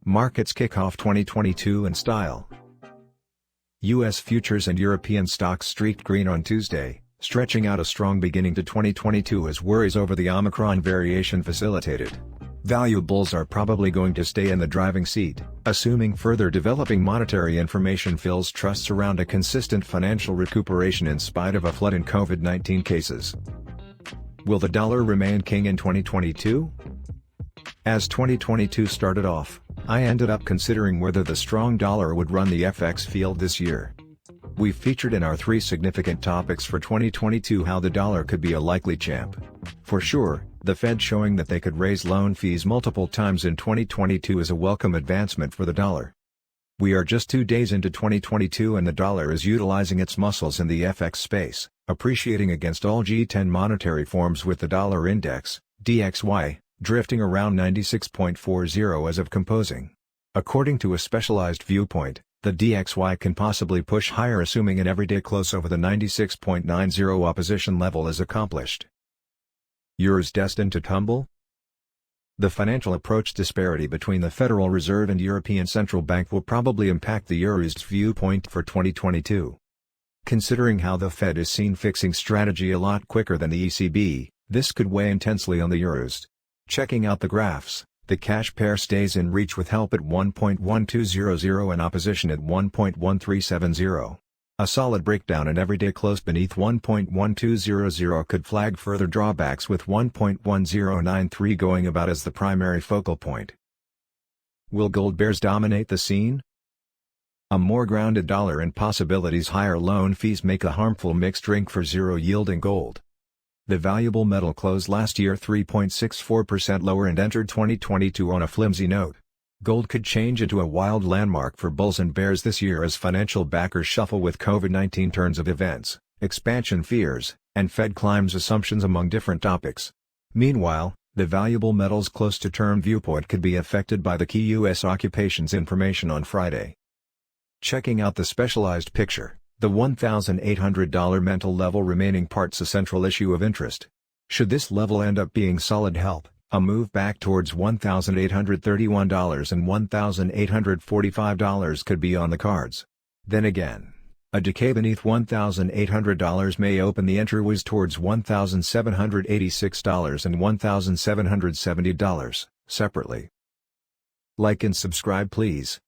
Markets kick off 2022 in style. U.S. futures and European stocks streaked green on Tuesday, stretching out a strong beginning to 2022 as worries over the Omicron variation facilitated. Value bulls are probably going to stay in the driving seat, assuming further developing monetary information fills trusts around a consistent financial recuperation in spite of a flood in COVID-19 cases. Will the dollar remain king in 2022? As 2022 started off, I ended up considering whether the strong dollar would run the FX field this year. We've featured in our 3 significant topics for 2022 how the dollar could be a likely champ. For sure, the Fed showing that they could raise loan fees multiple times in 2022 is a welcome advancement for the dollar. We are just 2 days into 2022 and the dollar is utilizing its muscles in the FX space, appreciating against all G10 monetary forms with the dollar index, DXY, drifting around 96.40 as of composing. According to a specialized viewpoint, the DXY can possibly push higher assuming an everyday close over the 96.90 opposition level is accomplished. EURUSD destined to tumble? The financial approach disparity between the Federal Reserve and European Central Bank will probably impact the EURUSD viewpoint for 2022. Considering how the Fed is seen fixing strategy a lot quicker than the ECB, this could weigh intensely on the EURUSD. Checking out the graphs, the cash pair stays in reach with help at 1.1200 and opposition at 1.1370. A solid breakdown and everyday close beneath 1.1200 could flag further drawbacks with 1.1093 going about as the primary focal point. Will gold bears dominate the scene? A more grounded dollar and possibilities higher loan fees make a harmful mixed drink for zero-yielding gold. The valuable metal closed last year 3.64% lower and entered 2022 on a flimsy note. Gold could change into a wild landmark for bulls and bears this year as financial backers shuffle with COVID-19 turns of events, expansion fears, and Fed climbs assumptions among different topics. Meanwhile, the valuable metals close to term viewpoint could be affected by the key U.S. occupations information on Friday. Checking out the specialized picture. The $1,800 mental level remaining parts a central issue of interest. Should this level end up being solid help, a move back towards $1,831 and $1,845 could be on the cards. Then again, a decay beneath $1,800 may open the entryways towards $1,786 and $1,770, separately. Like and subscribe please.